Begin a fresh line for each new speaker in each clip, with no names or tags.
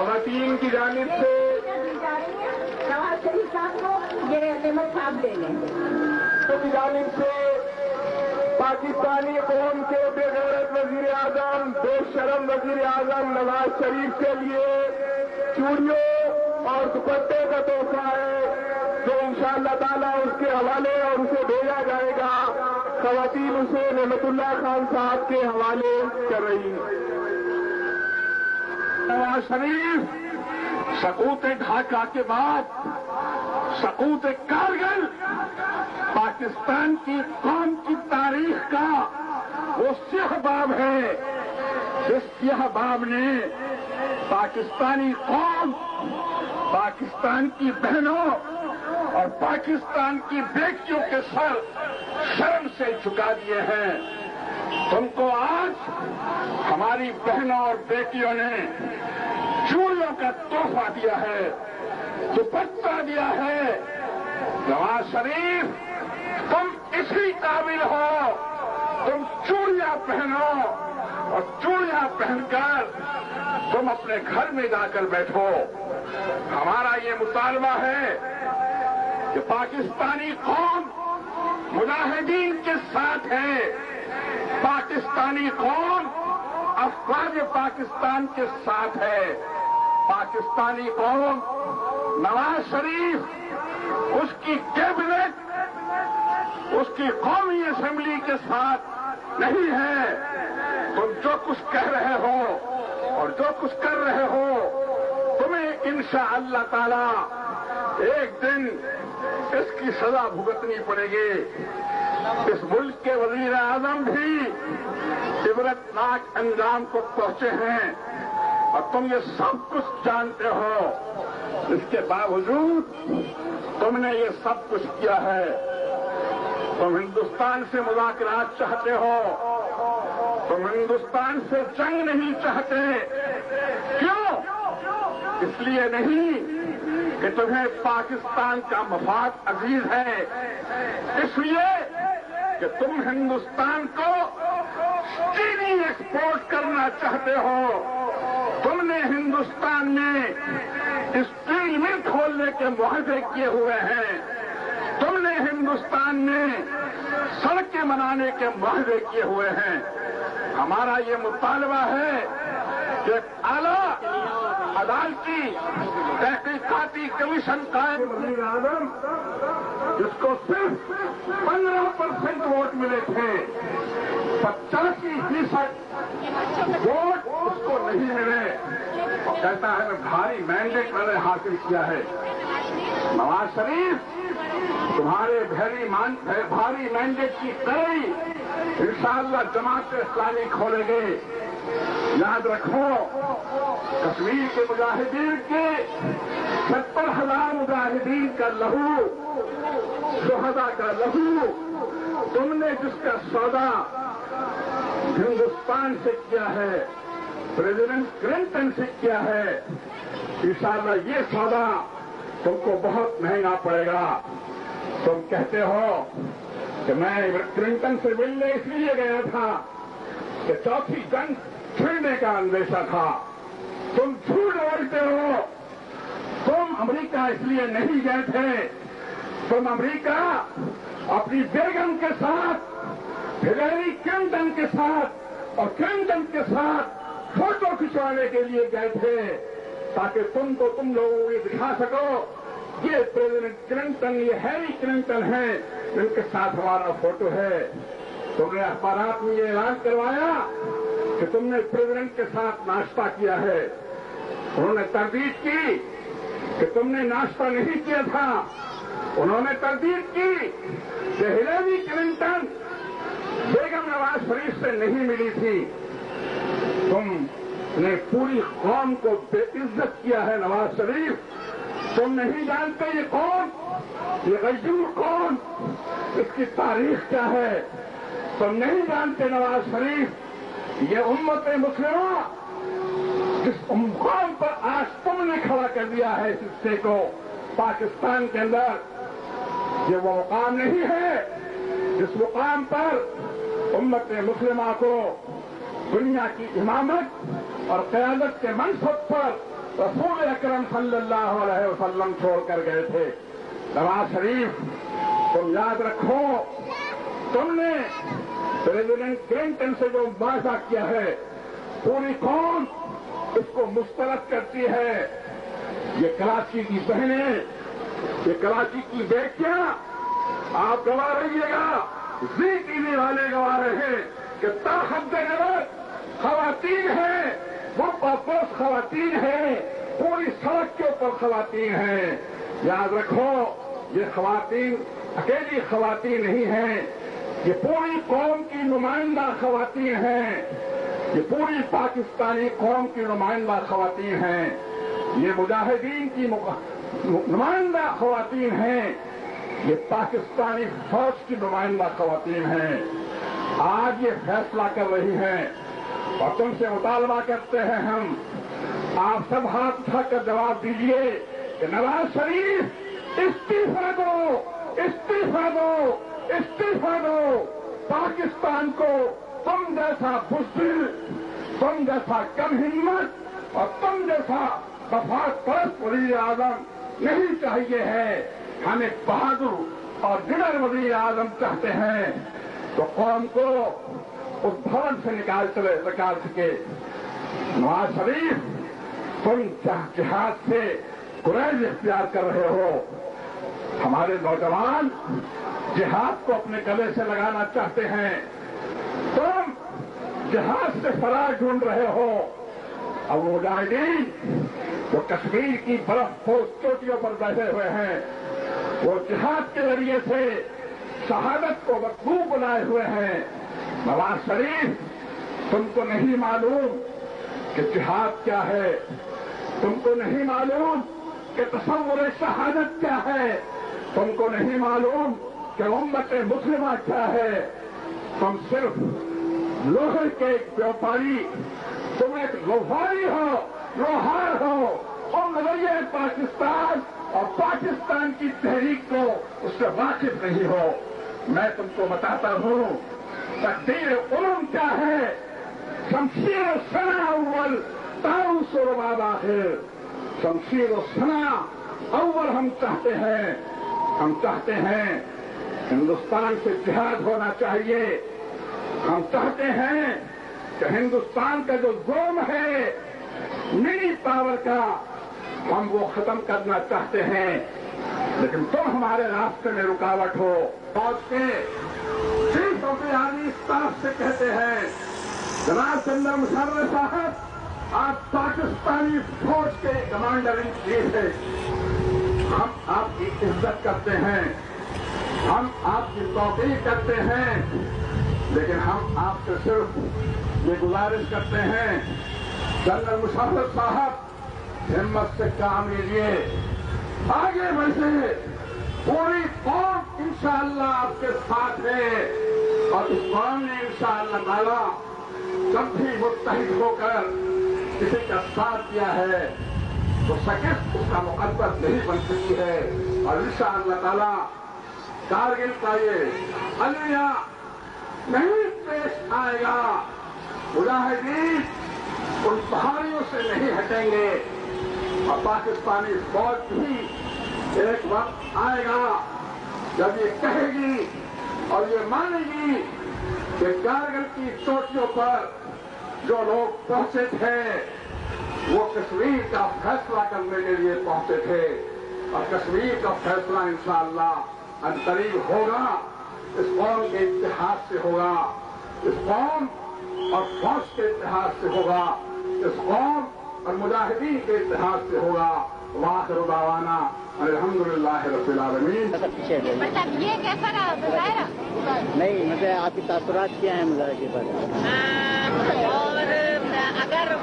خواتین کی جانب سے
نواز شریف صاحب کو یہ نعمت صاحب لے لیں.
کی جانب سے پاکستانی قوم کے بے غیرت وزیر اعظم، بے شرم وزیر اعظم نواز شریف کے لیے چوڑیوں اور دوپٹے کا تحفہ ہے جو انشاءاللہ تعالیٰ اس کے حوالے اور اسے بھیجا جائے گا. خواتین اسے نعمت اللہ خان صاحب کے حوالے کر رہی ہیں.
نواز شریف سقوط ڈھاکہ کے بعد سقوط کارگل پاکستان کی قوم کی تاریخ کا وہ سیاہ باب ہے. اس سیاہ باب نے پاکستانی قوم، پاکستان کی بہنوں اور پاکستان کی بیٹیوں کے سر شرم سے جھکا دیے ہیں. تم کو آج ہماری بہنوں اور بیٹیوں نے چوڑیوں کا تحفہ دیا ہے، دوپٹہ دیا ہے. نواز شریف تم اسی قابل ہو، تم چوڑیاں پہنو اور چوڑیاں پہن کر تم اپنے گھر میں جا کر بیٹھو. ہمارا یہ مطالبہ ہے کہ پاکستانی قوم مجاہدین کے ساتھ ہے، پاکستانی قوم افواج پاکستان کے ساتھ ہے. پاکستانی قوم نواز شریف، اس کی کیبنٹ، اس کی قومی اسمبلی کے ساتھ نہیں ہے. تم جو کچھ کہہ رہے ہو اور جو کچھ کر رہے ہو، تمہیں انشاءاللہ تعالی ایک دن اس کی سزا بھگتنی پڑے گی. اس ملک کے وزیر اعظم بھی عبرتناک انجام کو پہنچے ہیں اور تم یہ سب کچھ جانتے ہو. اس کے باوجود تم نے یہ سب کچھ کیا ہے. تم ہندوستان سے مذاکرات چاہتے ہو، تم ہندوستان سے جنگ نہیں چاہتے. کیوں؟ اس لیے نہیں کہ تمہیں پاکستان کا مفاد عزیز ہے، اس لیے کہ تم ہندوستان کو چینی ایکسپورٹ کرنا چاہتے ہو. تم نے ہندوستان میں اسٹیل مل کھولنے کے معاہدے کیے ہوئے ہیں. تم نے ہندوستان میں سڑکیں بنانے کے معاہدے کیے ہوئے ہیں. ہمارا یہ مطالبہ ہے کہ اعلیٰ عدالتی تحقیقاتی کمیشن قائم.
وزیر اعظم جس کو صرف 15% ووٹ ملے تھے، 85% ووٹ اس کو نہیں ملے، اور کہتا ہے میں بھاری مینڈیٹ میں نے حاصل کیا ہے. نواز شریف تمہارے بھاری مینڈیٹ کی کڑی انشاءاللہ جماعت اسلامی کھولے گے. یاد رکھو، کشمیر کے مجاہدین کے 70,000 مجاہدین کا لہو، شہداء کا لہو، تم نے جس کا سودا ہندوستان سے کیا ہے، پریزیڈنٹ کلنٹن سے کیا ہے، انشاءاللہ یہ سودا تم کو بہت مہنگا پڑے گا. تم کہتے ہو کہ میں کلنٹن سے ملنے اس لیے گیا تھا کہ چوتھی جنگ چھڑنے کا اندیشہ تھا. تم جھوٹ بولتے ہو. تم امریکہ اس لیے نہیں گئے تھے. تم امریکہ اپنی بیگم کے ساتھ، ہلیری کلنٹن کے ساتھ اور کلنٹن کے ساتھ فوٹو کھنچوانے کے لیے گئے تھے تاکہ تم لوگوں کو یہ دکھا سکو یہ پریزیڈنٹ کلنٹن، یہ ہیری کلنٹن ہیں جن کے ساتھ ہمارا فوٹو ہے. تم نے اخبارات میں یہ اعلان کروایا کہ تم نے پریزیڈنٹ کے ساتھ ناشتہ کیا ہے. انہوں نے تردید کی کہ تم نے ناشتہ نہیں کیا تھا. انہوں نے تردید کی کہ ہلیری کلنٹن بیگم نواز شریف سے نہیں ملی تھی. تم نے پوری قوم کو بے عزت کیا ہے. نواز شریف تم نہیں جانتے یہ کون، یہ غیور کون، اس کی تاریخ کیا ہے. تم نہیں جانتے نواز شریف یہ امت مسلمہ جس مقام پر آج تم نے کھڑا کر دیا ہے اس حصے کو پاکستان کے اندر، یہ وہ مقام نہیں ہے جس مقام پر امت مسلمہ کو دنیا کی امامت اور قیادت کے منصب پر रसूल अकरम सल्लल्लाहु अलैहि वसल्लम छोड़ कर गए थे। नवाज शरीफ, तुम याद रखो, तुमने प्रेसिडेंट क्लिंटन से जो वादा किया है, पूरी कौम इसको मुस्तरद करती है। ये कराची की बहनें, ये कराची की बेटियां, आप गवा रहिएगा, जी टीवी वाले गवा रहे हैं कि ताहद नजर खवातीन है, मुर्बापोश खवातीन है, पूरी सड़क के ऊपर खवातीन है। याद रखो, ये खवातीन अकेली खवातीन नहीं है, ये पूरी कौम की नुमाइंदा खवातीन हैं, ये पूरी पाकिस्तानी कौम की नुमाइंदा खवातीन हैं, ये मुजाहिदीन की नुमाइंदा खवातीन हैं, ये पाकिस्तानी फौज की नुमाइंदा खवातीन हैं। आज ये फैसला कर रही हैं और तुमसे मुतालबा करते हैं हम, आप सब हाथ उठाकर जवाब दीजिए कि नवाज शरीफ इस्तीफा दो, इस्तीफा दो, इस्तीफा दो। पाकिस्तान को तुम जैसा बुज़दिल, तुम जैसा कम हिम्मत और तुम जैसा वफाद परस्त वज़ीर आज़म नहीं चाहिए है। हमें बहादुर और निडर वज़ीर आज़म चाहते हैं तो कौम को उस भवन से निकाल सके। नवाज शरीफ, तुम जिहाद से गुरेज इख्तियार कर रहे हो। हमारे नौजवान जिहाद को अपने गले से लगाना चाहते हैं, तुम जिहाद से फरार ढूंढ रहे हो। अब मुजाहिदीन जो कश्मीर की बर्फ को चोटियों पर बैठे हुए हैं, वो जिहाद के जरिए से शहादत को मकबूल बनाए हुए हैं। नवाज शरीफ, तुमको नहीं मालूम कि जिहाद क्या है, तुमको नहीं मालूम कि तसव्वुर शहादत क्या है, तुमको नहीं मालूम कि उम्मत मुस्लिमा क्या है। तुम सिर्फ लोहे के व्यापारी, तुम एक लोहारी हो, लोहार हो। तुम नजरिए पाकिस्तान और पाकिस्तान की तहरीक को उससे वाकिफ नहीं हो। मैं तुमको बताता हूँ तकदीर उलूम क्या है। शमशीर सना अव्वल ताउस रुबाब आखिर। शमशीर सना अव्वल हम चाहते हैं, हम चाहते हैं हिंदुस्तान से जिहाद होना चाहिए। हम चाहते हैं कि हिंदुस्तान का जो जोम है मिनी पावर का, हम वो खत्म करना चाहते हैं, लेकिन तुम हमारे रास्ते में रुकावट हो। फौज के chief of the army staff से कहते हैं, जनाब जनरल मुशर्रफ साहब, आप पाकिस्तानी फौज के कमांडर इन चीफ है, हम आपकी इज्जत करते हैं, हम आपकी तौकीर करते हैं, लेकिन हम आपसे सिर्फ ये गुजारिश करते हैं, जनरल मुशर्रफ साहब, हिम्मत से काम लीजिए, आगे बढ़िए। पूरी कौम इंशाअल्लाह आपके साथ है और इस कौम ने इंशाअल्लाह ताला जब भी मुत्तहिद होकर किसी का साथ दिया है तो शिकस्त उसका मुकद्दर नहीं बन सकती है। और इंशाअल्लाह ताला कारगिल का ये अलविया नहीं पेश आएगा। मुजाहिदीन उन पहाड़ियों से नहीं हटेंगे और पाकिस्तानी फौज भी एक वक्त आएगा जब ये कहेगी और ये मानेगी कि कारगिल की चोटियों पर जो लोग पहुंचे थे वो कश्मीर का फैसला करने के लिए पहुंचे थे और कश्मीर का फैसला इंशाअल्लाह अनकरीब होगा। इस कौम के इतिहास से होगा, इस कौम और फौज के इतिहास से होगा, इस कौम और मुजाहिदीन के इतिहास से होगा। वाखिर दावाना अल्हम्दुलिल्लाह रब्बिल आलमीन।
मतलब ये कैसा रहा मुजाहिरा?
नहीं, मुझे आपकी तासुरात क्या है मुजाहिरे के बारे?
और अगर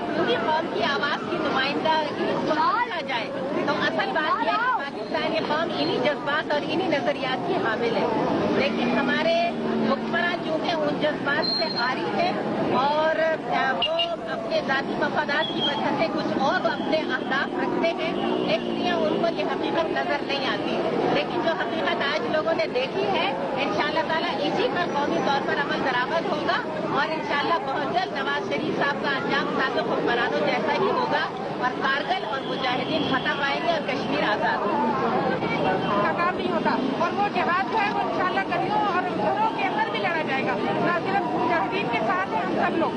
पूरी कौम की आवाज की नुमाइंदा आ जाए तो असल बात यह है पाकिस्तानी कौम इन्हीं जज्बात और इन्हीं नजरियात की हामिल है, लेकिन हमारे हुक्मरान जो है उन जज्बात से आरी है और वो अपने जाती मफादात की वजह से कुछ और अपने अहदाफ रखते हैं, इसलिए उनको ये हकीकत नजर नहीं आती। लेकिन जो हकीकत आज लोगों ने देखी है, इंशाअल्लाह ताला इसी पर कौमी तौर पर अमल दरामद होगा और इंशाअल्लाह बहुत जल्द नवाज शरीफ साहब का अंजाम साबिक़ हुक्मरानों जैसा ही होगा और कारगिल और मुजाहिदीन फतह पाएंगे और कश्मीर आजाद
का काम नहीं होता। और वो जिहाद जो है वो इंशाअल्लाह गलियों और घरों के अंदर भी लड़ा जाएगा, न सिर्फ मुजाहिदीन के साथ हैं हम सब लोग।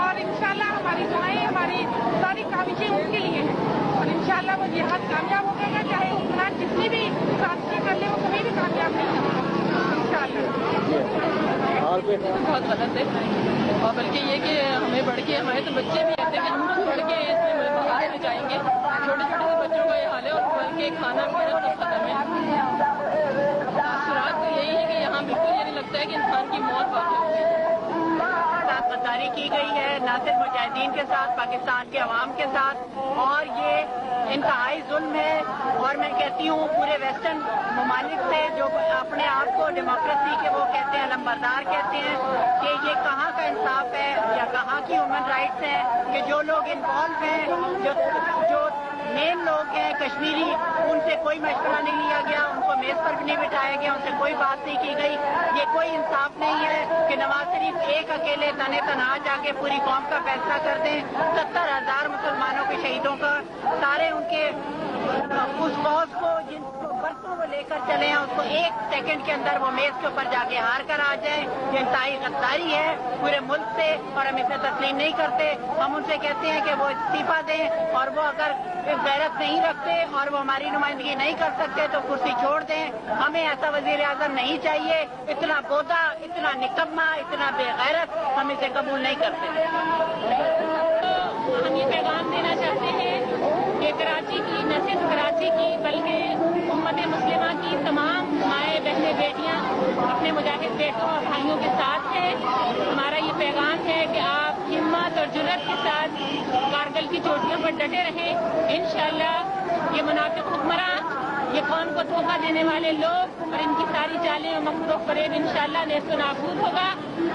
और इंशाअल्लाह हमारी दुआएं, हमारी सारी काविशें उनके लिए हैं और इंशाअल्लाह वो जिहाद कामयाब हो गएगा, चाहे हुक्मरान जितनी भी साजिशें कर ले वो कभी भी कामयाब नहीं होगा इंशाअल्लाह।
और कोई
बहुत गलत है और बल्कि ये कि हमें बढ़ के हमारे तो बच्चे भी कहते हैं कि हम लोग बढ़ के इसमें बाहर में जाएंगे। छोटे छोटे से बच्चों का ये हाल है और बल्कि खाना पीना सब खत्म है। सुराग तो यही है कि यहाँ बिल्कुल ये नहीं लगता है कि इंसान की मौत वाकई होगी।
गद्दारी की गई है न सिर्फ मुजाहिदीन के साथ, पाकिस्तान के अवाम के साथ, और ये इंतहाई जुल्म है। और मैं कहती हूँ पूरे वेस्टर्न ममालिक से जो अपने आप को डेमोक्रेसी के वो कहते हैं, लंबरदार कहते हैं, कि ये कहाँ का इंसाफ है या कहाँ की ह्यूमन राइट्स है कि जो लोग इन्वॉल्व हैं, जो मेन लोग हैं कश्मीरी, उनसे कोई मशवरा नहीं लिया गया, उनको मेज पर भी नहीं बिठाया गया, उनसे कोई बात नहीं की गई। ये कोई इंसाफ नहीं है कि नवाज शरीफ एक अकेले तने तनहा जाके पूरी कौम का फैसला कर दें। 70,000 मुसलमानों के शहीदों का सारे उनके उस फौज को जिनको बरसों वो लेकर चले हैं उसको एक सेकंड के अंदर वो मेज के ऊपर जाके हार कर आ जाए, ये इंतहाई गद्दारी है पूरे मुल्क से और हम इसे तस्लीम नहीं करते। हम उनसे कहते हैं कि वो इस्तीफा दें और वो अगर गैरत नहीं रखते और वो हमारी नुमाइंदगी नहीं कर सकते तो कुर्सी छोड़ दें। हमें ऐसा वजीर आजम नहीं चाहिए, इतना बोधा, इतना निकम्मा, इतना बेगैरत, हम इसे कबूल नहीं करते।
हम ये पैगाम देना चाहते हैं कि कराची की, न सिर्फ कराची की बल्कि उम्मत मुस्लिमा की तमाम माएँ बहनें बेटियाँ अपने मुजाहिद बेटों और भाइयों के साथ हैं। हमारा ये पैगाम है कि आप हिम्मत और जुर्रत के साथ कारगिल की चोटियों पर डटे रहें। इंशाअल्लाह ये मुनाफिक हुक्मरान, ये कौम को धोखा देने वाले लोग और इनकी सारी चालें और मकरूह फरेब इंशाअल्लाह नेस्त नाबूद होगा।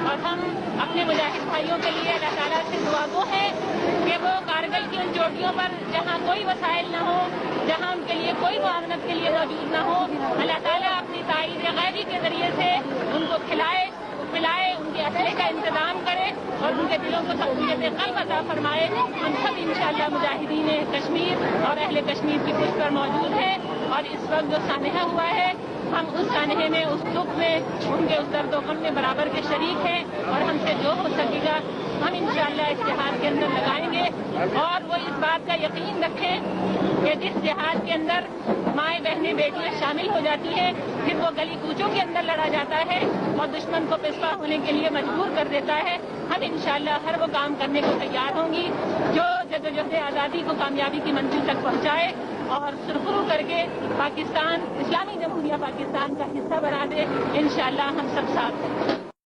और हम अपने मुजाहिद भाइयों के लिए अल्लाह ताला से दुआ गो है कि वो कारगिल की उन चोटियों पर जहाँ कोई वसाइल न हो, जहाँ उनके लिए कोई मुआवनत के लिए मौजूद न हो, अल्लाह ताला अपनी ताईद गैबी के जरिए से उनको खिलाए पिलाए, उनके असले का इंतजाम करे और उनके दिलों को तक़वियत क़ल्ब अता फरमाए। हम सब इंशाअल्लाह मुजाहिदीन कश्मीर और अहले कश्मीर की पुष्ट पर मौजूद है और इस वक्त जो सानहा हुआ है हम उस सानहे में, उस दुख में, उनके उस दर्द व गम में बराबर के शरीक हैं और हमसे जो हो सकेगा हम इंशाअल्लाह इस जिहाद के अंदर लगाएंगे। और वो इस बात का यकीन रखें कि जिस जिहाद के अंदर माएँ बहनें बेटियाँ शामिल हो जाती हैं, फिर वो गली कूचों के अंदर लड़ा जाता है और दुश्मन को पिस्पा होने के लिए मजबूर कर देता है। हम इंशाअल्लाह हर वो काम करने को तैयार होंगी जो जद्दोजहद आज़ादी को कामयाबी की मंजिल तक पहुँचाए और सुरखरू करके पाकिस्तान, इस्लामी जमहूरिया पाकिस्तान का हिस्सा बना दे। इंशाअल्लाह हम सब साथ हैं।